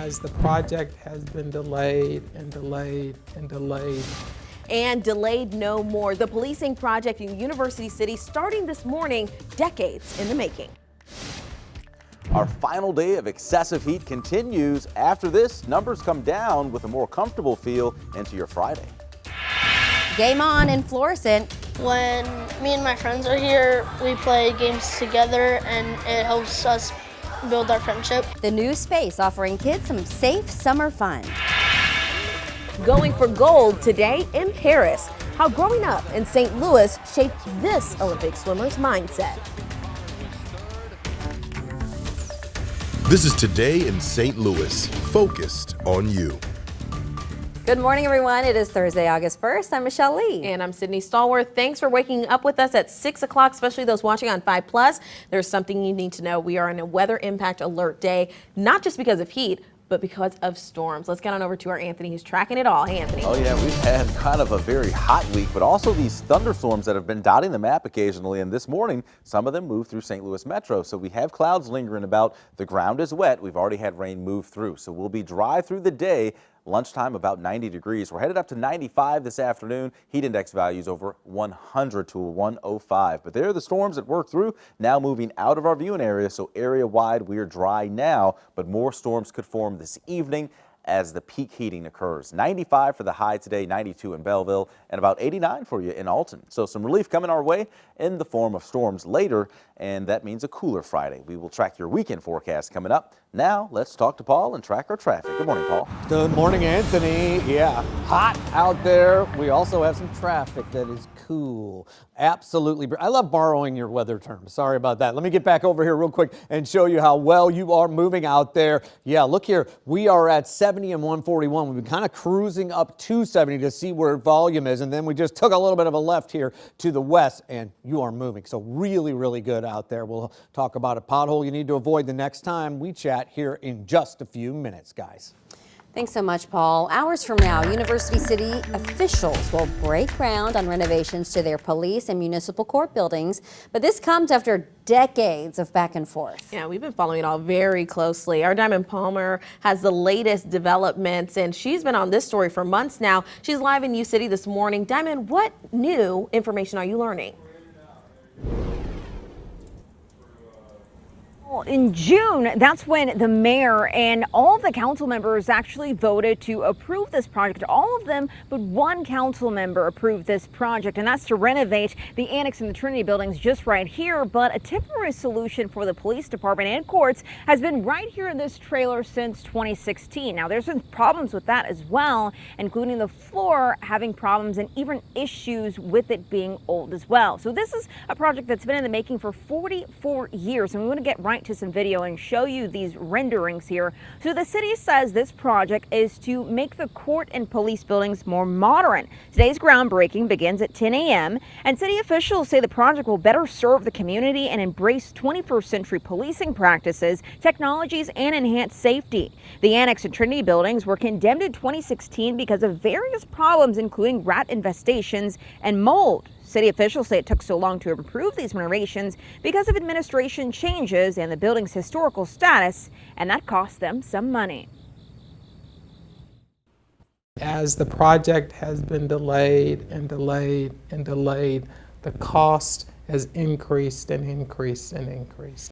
as the project has been delayed and delayed and delayed. And delayed no more. The policing project in University City starting this morning, decades in the making. Our final day of excessive heat continues. After this, numbers come down with a more comfortable feel into your Friday. Game on in Florissant. When me and my friends are here, we play games together and it helps us build our friendship. The new space offering kids some safe summer fun. Going for gold today in Paris. How growing up in St. Louis shaped this Olympic swimmer's mindset. This is Today in St. Louis, focused on you. Good morning, everyone. It is Thursday, August 1st. I'm Michelle Lee. And I'm Sydney Stallworth. Thanks for waking up with us at 6 o'clock, especially those watching on 5+. There's something you need to know. We are in a weather impact alert day, not just because of heat, but because of storms. Let's get on over to our Anthony, who's tracking it all. Hey, Anthony. Oh yeah, we've had kind of a very hot week, but also these thunderstorms that have been dotting the map occasionally. And this morning, some of them moved through St. Louis Metro. So we have clouds lingering about. The ground is wet. We've already had rain move through. So we'll be dry through the day. Lunchtime about 90 degrees. We're headed up to 95 this afternoon. Heat index values over 100 to 105. But there are the storms that work through, now moving out of our viewing area. So area wide, we are dry now, but more storms could form this evening as the peak heating occurs. 95 for the high today, 92 in Belleville, and about 89 for you in Alton. So some relief coming our way in the form of storms later, and that means a cooler Friday. We will track your weekend forecast coming up. Now let's talk to Paul and track our traffic. Good morning, Paul. Good morning, Anthony. Yeah, hot out there. We also have some traffic that is cool. Absolutely. I love borrowing your weather terms. Sorry about that. Let me get back over here real quick and show you how well you are moving out there. Yeah, look here. We are at 70 and 141. We've been kind of cruising up to 70 to see where volume is, and then we just took a little bit of a left here to the west, and you are moving. So really, really good out there. We'll talk about a pothole you need to avoid the next time we chat here in just a few minutes, guys. Thanks so much, Paul. Hours from now, University City officials will break ground on renovations to their police and municipal court buildings. But this comes after decades of back and forth. Yeah, we've been following it all very closely. Our Diamond Palmer has the latest developments, and she's been on this story for months now. She's live in UCity this morning. Diamond, what new information are you learning? In June, that's when the mayor and all of the council members actually voted to approve this project. All of them, but one council member approved this project, and that's to renovate the annex and the Trinity buildings just right here. But a temporary solution for the police department and courts has been right here in this trailer since 2016. Now, there's been problems with that as well, including the floor having problems and even issues with it being old as well. So this is a project that's been in the making for 44 years, and we want to get right to some video and show you these renderings here. So the city says this project is to make the court and police buildings more modern. Today's groundbreaking begins at 10 a.m. and city officials say the project will better serve the community and embrace 21st century policing practices, technologies, and enhance safety. The annex and Trinity buildings were condemned in 2016 because of various problems, including rat infestations and mold. City officials say it took so long to improve these renovations because of administration changes and the building's historical status, and that cost them some money. As the project has been delayed and delayed and delayed, the cost has increased and increased and increased.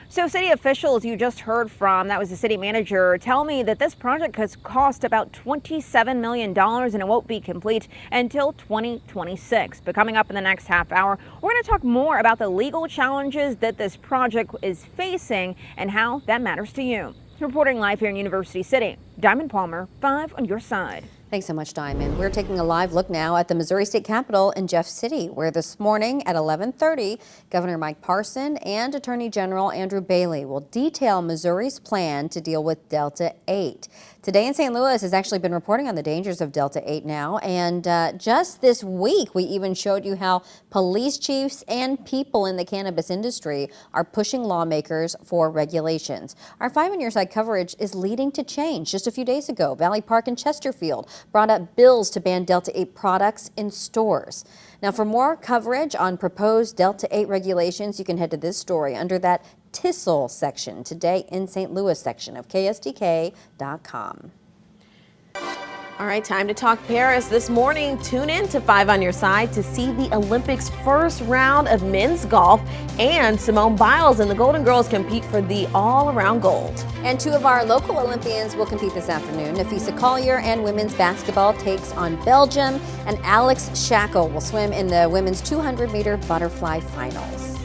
So city officials you just heard from, that was the city manager, tell me that this project has cost about $27 million and it won't be complete until 2026. But coming up in the next half hour, we're going to talk more about the legal challenges that this project is facing and how that matters to you. Reporting live here in University City, Diamond Palmer, 5 on your side. Thanks so much, Diamond. We're taking a live look now at the Missouri State Capitol in Jeff City, where this morning at 11:30, Governor Mike Parson and Attorney General Andrew Bailey will detail Missouri's plan to deal with Delta 8. Today in St. Louis has actually been reporting on the dangers of Delta 8 now, and just this week we even showed you how police chiefs and people in the cannabis industry are pushing lawmakers for regulations. Our 5 on your side coverage is leading to change. Just a few days ago, Valley Park and Chesterfield brought up bills to ban Delta 8 products in stores. Now, for more coverage on proposed Delta 8 regulations, you can head to this story under that TISL section, Today in St. Louis section of KSDK.com. All right, time to talk Paris. This morning, tune in to 5 on Your Side to see the Olympics' first round of men's golf, and Simone Biles and the Golden Girls compete for the all-around gold. And 2 of our local Olympians will compete this afternoon. Nafisa Collier and women's basketball takes on Belgium, and Alex Shackle will swim in the women's 200-meter butterfly finals.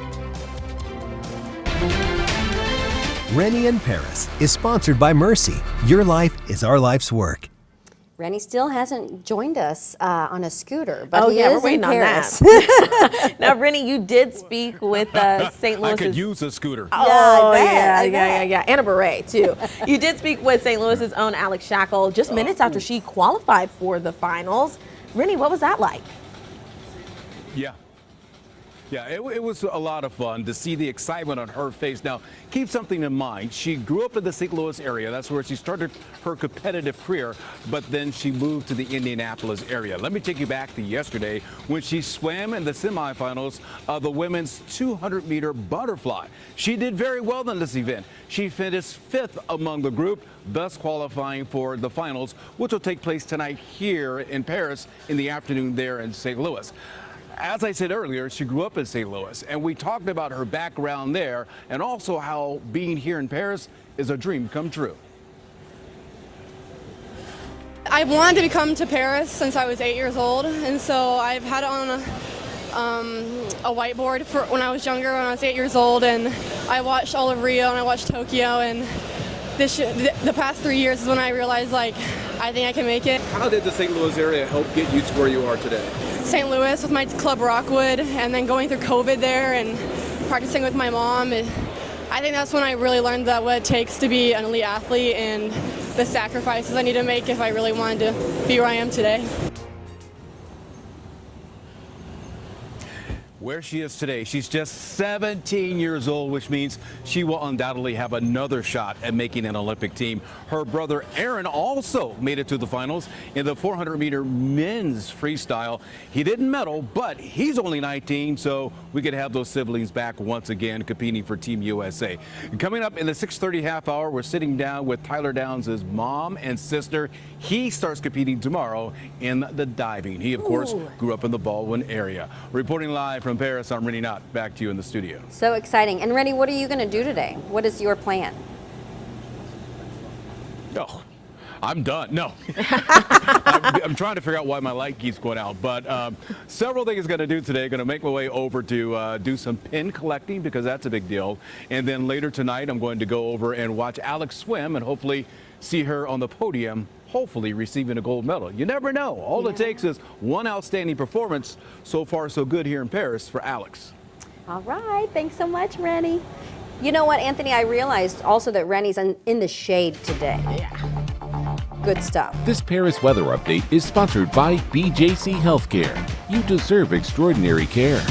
Rennie in Paris is sponsored by Mercy. Your life is our life's work. Rennie still hasn't joined us on a scooter, but Oh, he yeah, is we're waiting in on Paris. that. Now, Rennie, you did speak with St. Louis. I could use a scooter. Oh, I bet, yeah, I yeah, bet. yeah. And a beret, too. You did speak with St. Louis's own Alex Shackle just minutes after she qualified for the finals. Rennie, what was that like? Yeah, it was a lot of fun to see the excitement on her face. Now, keep something in mind. She grew up in the St. Louis area. That's where she started her competitive career, but then she moved to the Indianapolis area. Let me take you back to yesterday when she swam in the semifinals of the women's 200-meter butterfly. She did very well in this event. She finished 5th among the group, thus qualifying for the finals, which will take place tonight here in Paris in the afternoon there in St. Louis. As I said earlier, she grew up in St. Louis, and we talked about her background there and also how being here in Paris is a dream come true. I've wanted to come to Paris since I was 8 years old, and so I've had it on a whiteboard for when I was younger, when I was 8 years old, and I watched all of Rio and I watched Tokyo, and the past 3 years is when I realized, like, I think I can make it. How did the St. Louis area help get you to where you are today? St. Louis with my club Rockwood, and then going through COVID there and practicing with my mom. I think that's when I really learned that what it takes to be an elite athlete and the sacrifices I need to make if I really wanted to be where I am today. Where she is today, she's just 17 years old, which means she will undoubtedly have another shot at making an Olympic team. Her brother Aaron also made it to the finals in the 400-meter men's freestyle. He didn't medal, but he's only 19, so we could have those siblings back once again competing for Team USA. Coming up in the 6:30 half hour, we're sitting down with Tyler Downs' mom and sister. He starts competing tomorrow in the diving. He, of course, grew up in the Baldwin area. Reporting live from Paris, I'm Rennie Knott. Back to you in the studio. So exciting. And Rennie, what are you going to do today? What is your plan? Oh, I'm done. No. I'm trying to figure out why my light keeps going out. But several things I'm going to do today. Going to make my way over to do some pin collecting because that's a big deal. And then later tonight, I'm going to go over and watch Alex swim and hopefully see her on the podium, hopefully receiving a gold medal. You never know. All it takes is one outstanding performance. So far, so good here in Paris for Alex. All right. Thanks so much, Rennie. You know what, Anthony? I realized also that Rennie's in the shade today. Yeah. Good stuff. This Paris weather update is sponsored by BJC Healthcare. You deserve extraordinary care.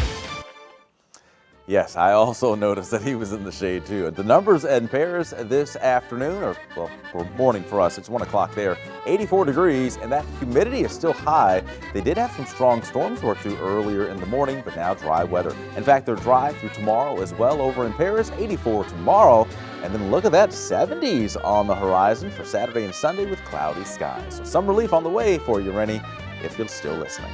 Yes, I also noticed that he was in the shade too. The numbers in Paris this afternoon, or morning for us, it's 1 o'clock there, 84 degrees, and that humidity is still high. They did have some strong storms work through earlier in the morning, but now dry weather. In fact, they're dry through tomorrow as well over in Paris, 84 tomorrow. And then look at that, 70s on the horizon for Saturday and Sunday with cloudy skies. So some relief on the way for you, Rennie, if you're still listening.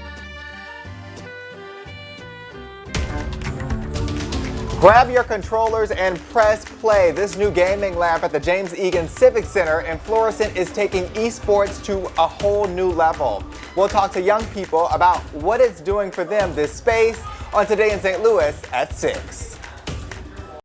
Grab your controllers and press play. This new gaming lab at the James Egan Civic Center in Florissant is taking esports to a whole new level. We'll talk to young people about what it's doing for them this space on Today in St. Louis at 6.